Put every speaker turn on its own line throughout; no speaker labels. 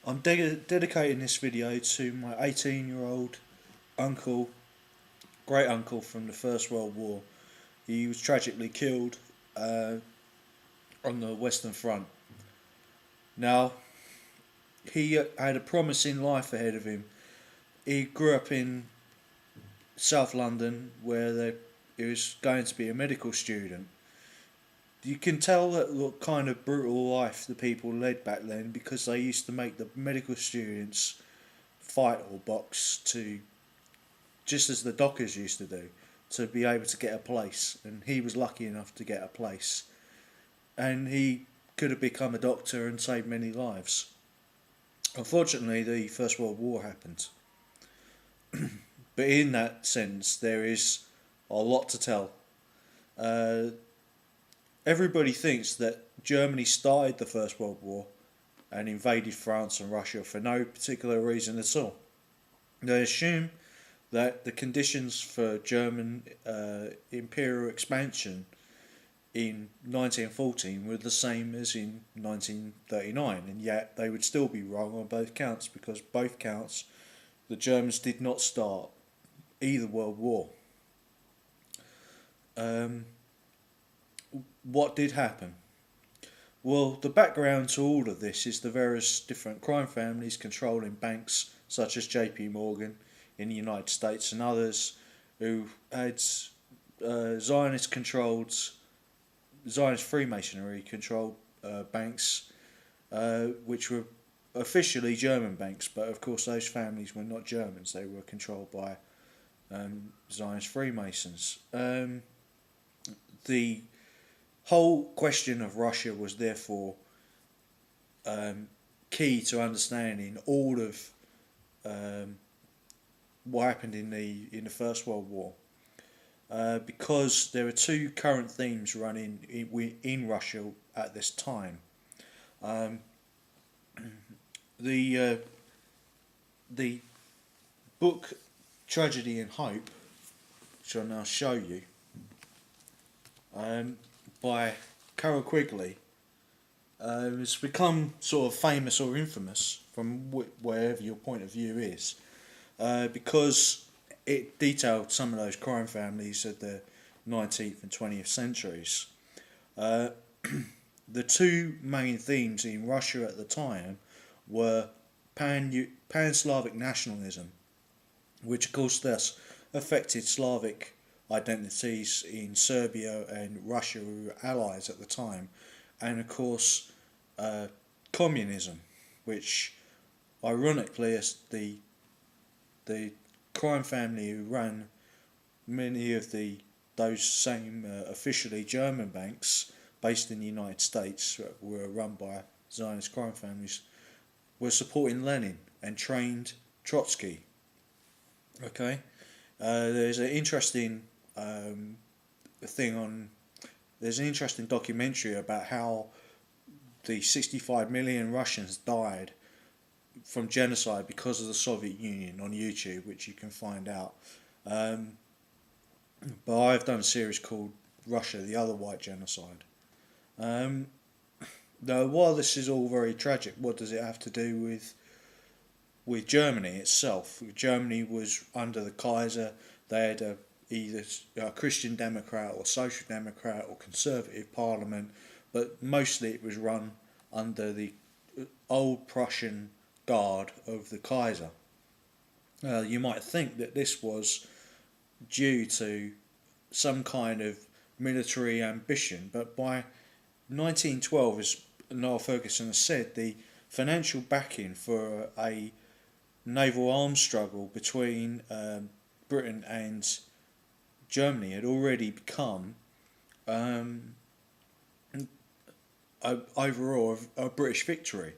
I'm dedicating this video to my 18-year-old uncle, great uncle from the First World War. He was tragically killed uh, on the Western Front. Now, he had a promising life ahead of him. He grew up in South London where he was going to be a medical student. You can tell that what kind of brutal life the people led back then because they used to make the medical students fight or box to, just as the dockers used to do, to be able to get a place. And he was lucky enough to get a place. And he could have become a doctor and saved many lives. Unfortunately, the First World War happened. But in that sense, there is a lot to tell. Everybody thinks that Germany started the First World War and invaded France and Russia for no particular reason at all. They assume that the conditions for German imperial expansion in 1914 were the same as in 1939, and yet they would still be wrong on both counts because both counts the Germans did not start either World War. What did happen? Well, the background to all of this is the various different crime families controlling banks such as JP Morgan in the United States and others who had Zionist Freemasonry controlled banks which were officially German banks, but of course those families were not Germans. They were controlled by Zionist Freemasons. The whole question of Russia was therefore key to understanding all of what happened in the First World War, because there are two current themes running in Russia at this time. The book Tragedy and Hope, which I'll now show you, by Carol Quigley, has become sort of famous or infamous from wherever your point of view is, because it detailed some of those crime families of the 19th and 20th centuries. The two main themes in Russia at the time were pan-Slavic nationalism, which of course thus affected Slavic identities in Serbia and Russia, who were allies at the time, and of course communism, which ironically is the crime family who ran many of those same officially German banks based in the United States were run by Zionist crime families, were supporting Lenin and trained Trotsky. Okay, there's an interesting there's an interesting documentary about how the 65 million Russians died from genocide because of the Soviet Union on YouTube, which you can find out. But I've done a series called Russia, the Other White Genocide. Now, while this is all very tragic, what does it have to do with Germany itself? Germany was under the Kaiser. They had either a Christian Democrat or Social Democrat or Conservative parliament, but mostly it was run under the old Prussian guard of the Kaiser. You might think that this was due to some kind of military ambition, but by 1912, as Nial Furguson has said, the financial backing for a naval arms struggle between Britain and Germany had already become overall a British victory.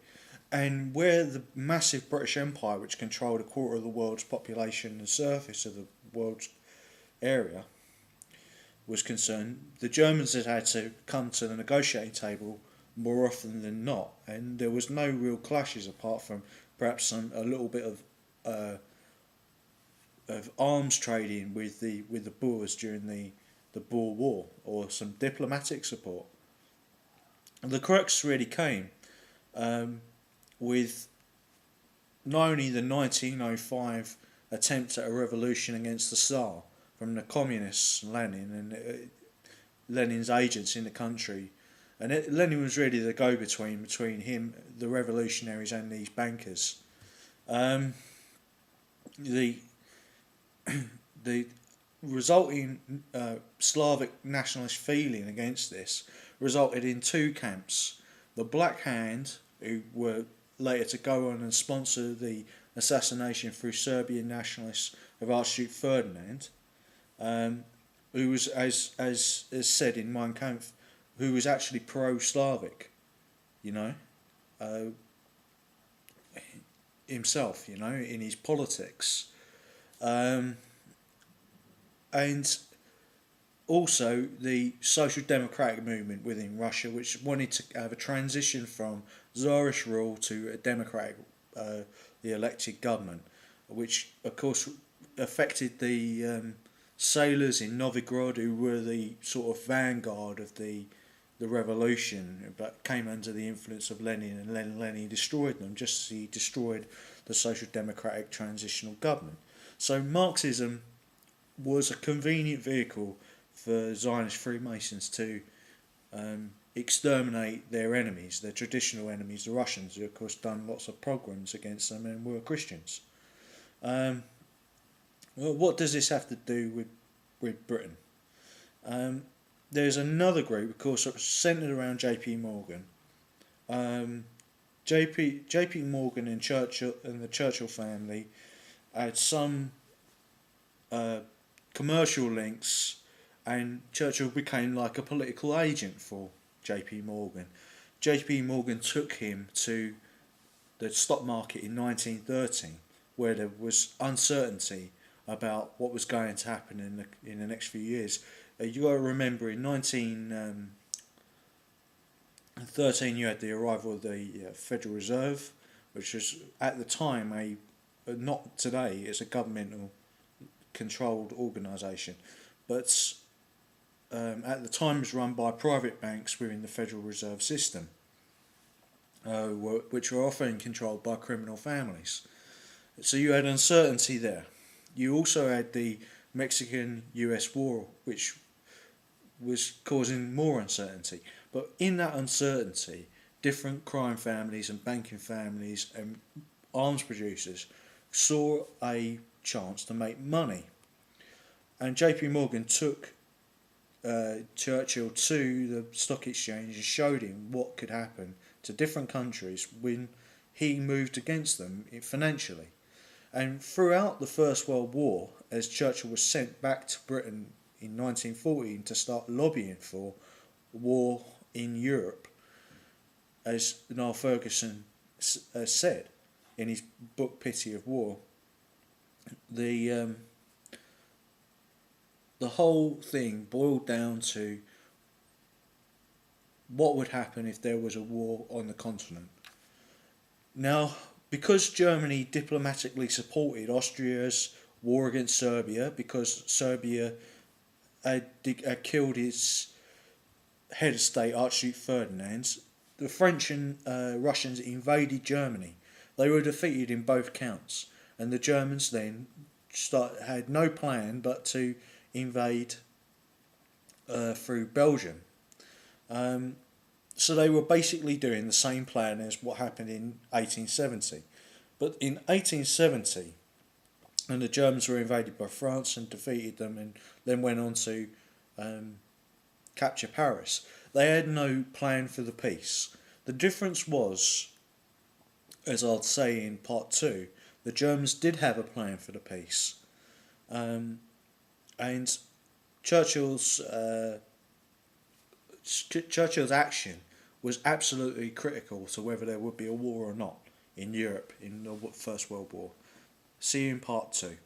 And where the massive British Empire, which controlled a quarter of the world's population and surface of the world's area, was concerned, the Germans had to come to the negotiating table more often than not, and there was no real clashes apart from perhaps a little bit of arms trading with the Boers during the Boer War, or some diplomatic support. The crux really came with not only the 1905 attempt at a revolution against the Tsar from the communists, Lenin, and Lenin's agents in the country. And Lenin was really the go-between between him, the revolutionaries, and these bankers. Um, the the resulting Slavic nationalist feeling against this resulted in two camps: the Black Hand, who were later to go on and sponsor the assassination through Serbian nationalists of Archduke Ferdinand, who was, as said in Mein Kampf, who was actually pro-Slavic, you know, uh, himself, you know, in his politics. Um, and also the social democratic movement within Russia, which wanted to have a transition from Tsarist rule to a democratic, the elected government, which of course affected the sailors in Novgorod, who were the sort of vanguard of the revolution, but came under the influence of Lenin, and Lenin destroyed them, just as he destroyed the social democratic transitional government. So Marxism was a convenient vehicle for Zionist Freemasons to exterminate their enemies, their traditional enemies, the Russians, who of course done lots of pogroms against them and were Christians. Well, what does this have to do with Britain? There's another group, of course, centred around J.P. Morgan. J.P. Morgan and Churchill and the Churchill family had some commercial links, and Churchill became like a political agent for J.P. Morgan. J.P. Morgan took him to the stock market in 1913, where there was uncertainty about what was going to happen in the next few years. You got to remember, in 1913 you had the arrival of the Federal Reserve, which was at the time not today, it's a governmental controlled organisation, but at the time was run by private banks within the Federal Reserve System, which were often controlled by criminal families. So you had uncertainty there. You also had the Mexican-US war, which was causing more uncertainty. But in that uncertainty, different crime families and banking families and arms producers saw a chance to make money. And JP Morgan took Churchill to the stock exchange and showed him what could happen to different countries when he moved against them financially. And throughout the First World War, as Churchill was sent back to Britain in 1914 to start lobbying for war in Europe, as Niall Furguson said in his book Pity of War, the whole thing boiled down to what would happen if there was a war on the continent. Now, because Germany diplomatically supported Austria's war against Serbia, because Serbia had killed its head of state, Archduke Ferdinand, the French and Russians invaded Germany. They were defeated in both counts, and the Germans then had no plan but to invade through Belgium. So they were basically doing the same plan as what happened in 1870. But in 1870, and the Germans were invaded by France and defeated them, and then went on to capture Paris. They had no plan for the peace. The difference was, as I'll say in part 2, the Germans did have a plan for the peace. And Churchill's action was absolutely critical to whether there would be a war or not in Europe in the First World War. See you in part 2.